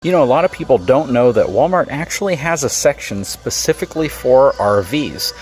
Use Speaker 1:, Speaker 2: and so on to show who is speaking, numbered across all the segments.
Speaker 1: You know, a lot of people don't know that Walmart actually has a section specifically for RVs.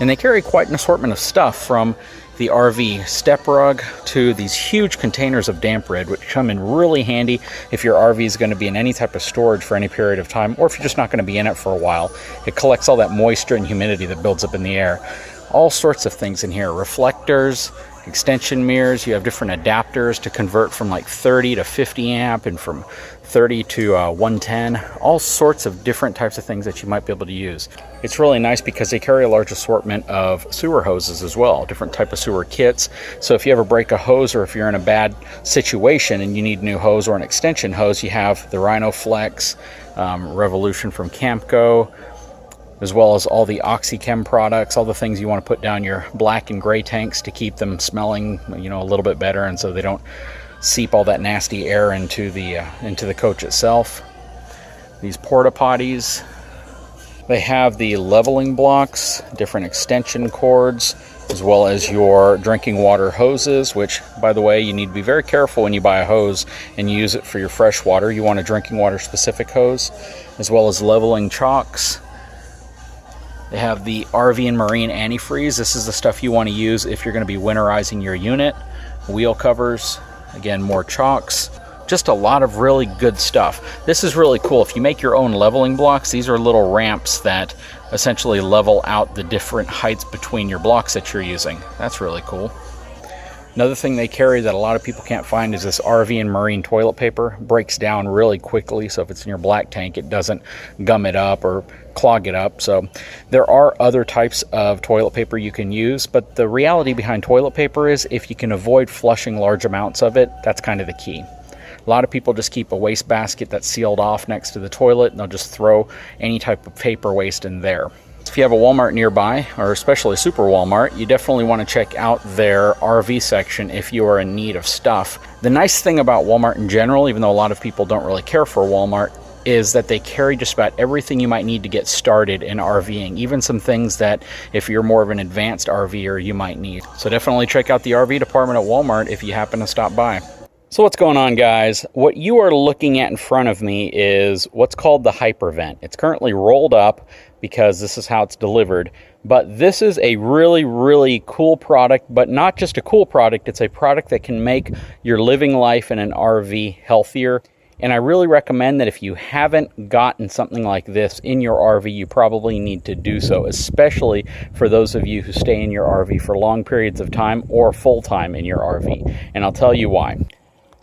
Speaker 1: And they carry quite an assortment of stuff, from the RV step rug to these huge containers of damp red, which come in really handy if your RV is going to be in any type of storage for any period of time, or if you're just not going to be in it for a while. It collects all that moisture and humidity that builds up in the air. All sorts of things in here. Reflectors, extension mirrors. You have different adapters to convert from like 30 to 50 amp and from 30 to 110. All sorts of different types of things that you might be able to use. It's really nice because they carry a large assortment of sewer hoses as well, different type of sewer kits. So if you ever break a hose, or if you're in a bad situation and you need a new hose or an extension hose, you have the Rhino Flex, Revolution from Camco, as well as all the OxyChem products, all the things you want to put down your black and gray tanks to keep them smelling, you know, a little bit better, and so they don't seep all that nasty air into the coach itself. These porta potties. They have the leveling blocks, different extension cords, as well as your drinking water hoses, which, by the way, you need to be very careful when you buy a hose and you use it for your fresh water. You want a drinking water specific hose, as well as leveling chocks. They have the RV and Marine Antifreeze. This is the stuff you want to use if you're going to be winterizing your unit. Wheel covers, again, more chocks. Just a lot of really good stuff. This is really cool. If you make your own leveling blocks, these are little ramps that essentially level out the different heights between your blocks that you're using. That's really cool. Another thing they carry that a lot of people can't find is this RV and Marine toilet paper. Breaks down really quickly, so if it's in your black tank, it doesn't gum it up or clog it up. So there are other types of toilet paper you can use, but the reality behind toilet paper is if you can avoid flushing large amounts of it, that's kind of the key. A lot of people just keep a waste basket that's sealed off next to the toilet, and they'll just throw any type of paper waste in there. If you have a Walmart nearby, or especially Super Walmart, you definitely want to check out their RV section if you are in need of stuff. The nice thing about Walmart in general, even though a lot of people don't really care for Walmart, is that they carry just about everything you might need to get started in RVing, even some things that if you're more of an advanced RVer you might need. So definitely check out the RV department at Walmart if you happen to stop by. So what's going on, guys? What you are looking at in front of me is what's called the HyperVent. It's currently rolled up because this is how it's delivered. But this is a really, really cool product, but not just a cool product. It's a product that can make your living life in an RV healthier. And I really recommend that if you haven't gotten something like this in your RV, you probably need to do so, especially for those of you who stay in your RV for long periods of time or full time in your RV. And I'll tell you why.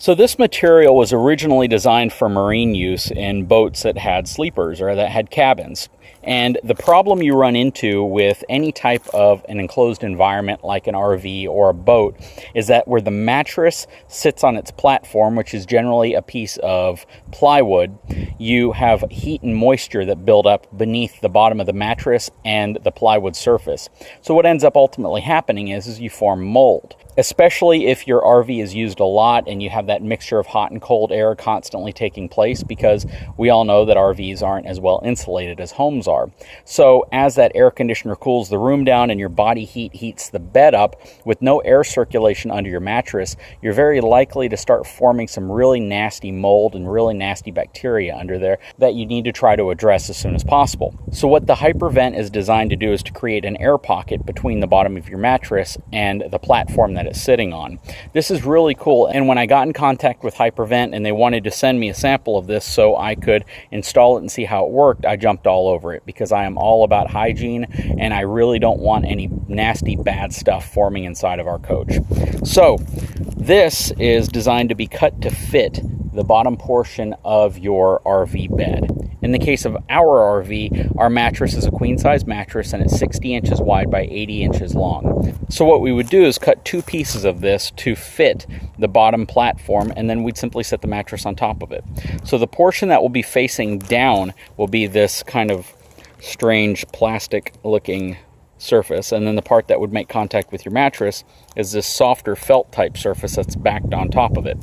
Speaker 1: So this material was originally designed for marine use in boats that had sleepers or that had cabins. And the problem you run into with any type of an enclosed environment like an RV or a boat is that where the mattress sits on its platform, which is generally a piece of plywood, you have heat and moisture that build up beneath the bottom of the mattress and the plywood surface. So what ends up ultimately happening is you form mold. Especially if your RV is used a lot and you have that mixture of hot and cold air constantly taking place, because we all know that RVs aren't as well insulated as homes are. So as that air conditioner cools the room down and your body heat heats the bed up with no air circulation under your mattress, you're very likely to start forming some really nasty mold and really nasty bacteria under there that you need to try to address as soon as possible. So what the HyperVent is designed to do is to create an air pocket between the bottom of your mattress and the platform that it's sitting on. This is really cool, and when I got in contact with HyperVent and they wanted to send me a sample of this so I could install it and see how it worked, I jumped all over it because I am all about hygiene and I really don't want any nasty bad stuff forming inside of our coach. So this is designed to be cut to fit the bottom portion of your RV bed. In the case of our RV, our mattress is a queen size mattress and it's 60 inches wide by 80 inches long. So what we would do is cut two pieces of this to fit the bottom platform, and then we'd simply set the mattress on top of it. So the portion that will be facing down will be this kind of strange plastic looking surface, and then the part that would make contact with your mattress is this softer felt type surface that's backed on top of it.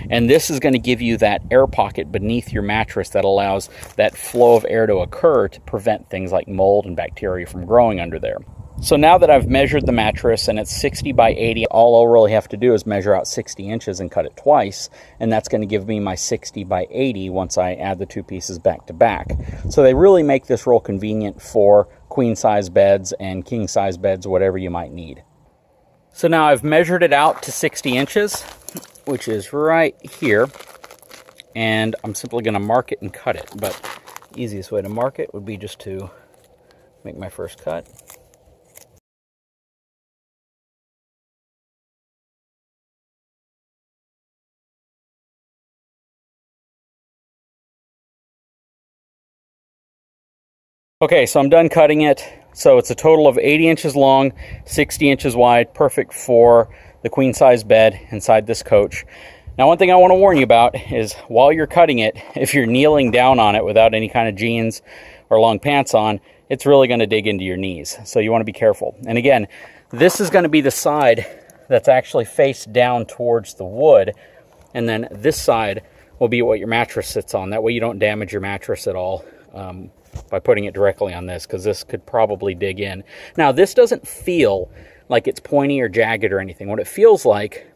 Speaker 1: And this is going to give you that air pocket beneath your mattress that allows that flow of air to occur to prevent things like mold and bacteria from growing under there. So now that I've measured the mattress and it's 60 by 80, all I'll really have to do is measure out 60 inches and cut it twice, and that's going to give me my 60 by 80 once I add the two pieces back to back. So they really make this real convenient for queen size beds and king size beds, whatever you might need. So now I've measured it out to 60 inches, which is right here, and I'm simply going to mark it and cut it. But the easiest way to mark it would be just to make my first cut. Okay, so I'm done cutting it. So it's a total of 80 inches long, 60 inches wide, perfect for the queen size bed inside this coach. Now, one thing I want to warn you about is while you're cutting it, if you're kneeling down on it without any kind of jeans or long pants on, it's really going to dig into your knees. So you want to be careful. And again, this is going to be the side that's actually faced down towards the wood. And then this side will be what your mattress sits on. That way you don't damage your mattress at all. By putting it directly on this, because this could probably dig in. Now, this doesn't feel like it's pointy or jagged or anything. What it feels like,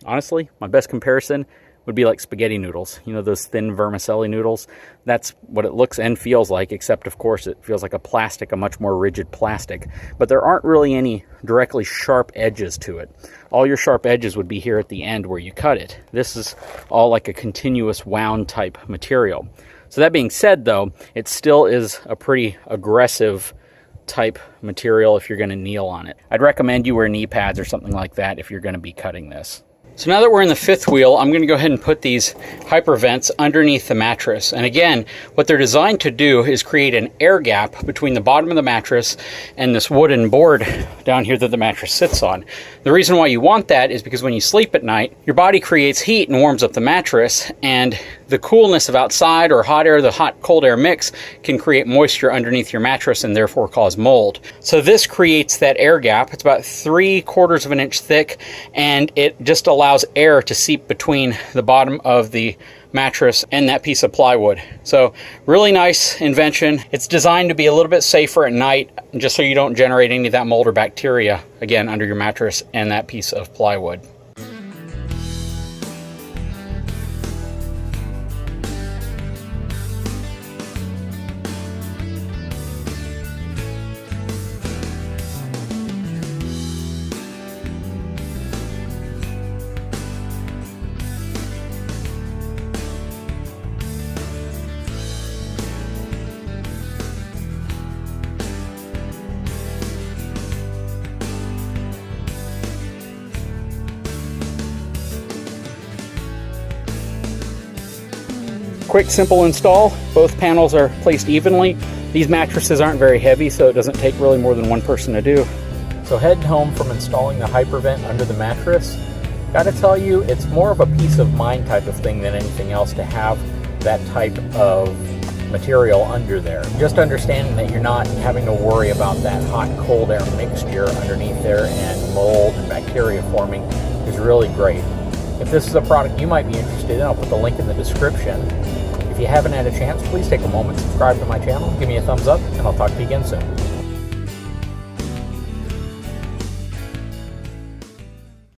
Speaker 1: honestly, my best comparison would be like spaghetti noodles. You know, those thin vermicelli noodles? That's what it looks and feels like, except, of course, it feels like a plastic, a much more rigid plastic. But there aren't really any directly sharp edges to it. All your sharp edges would be here at the end where you cut it. This is all like a continuous wound type material. So that being said, though, it still is a pretty aggressive type material if you're going to kneel on it. I'd recommend you wear knee pads or something like that if you're going to be cutting this. So now that we're in the fifth wheel, I'm going to go ahead and put these HyperVents underneath the mattress. And again, what they're designed to do is create an air gap between the bottom of the mattress and this wooden board down here that the mattress sits on. The reason why you want that is because when you sleep at night, your body creates heat and warms up the mattress, and the coolness of outside or hot air, the hot-cold air mix, can create moisture underneath your mattress and therefore cause mold. So this creates that air gap. It's about 3/4 of an inch thick, and it just allows air to seep between the bottom of the mattress and that piece of plywood. So really nice invention. It's designed to be a little bit safer at night, just so you don't generate any of that mold or bacteria, again, under your mattress and that piece of plywood. Quick, simple install. Both panels are placed evenly. These mattresses aren't very heavy, so it doesn't take really more than one person to do. So heading home from installing the HyperVent under the mattress, gotta tell you, it's more of a peace of mind type of thing than anything else to have that type of material under there. Just understanding that you're not having to worry about that hot-cold air mixture underneath there and mold and bacteria forming is really great. If this is a product you might be interested in, I'll put the link in the description. If you haven't had a chance, please take a moment, subscribe to my channel, give me a thumbs up, and I'll talk to you again soon.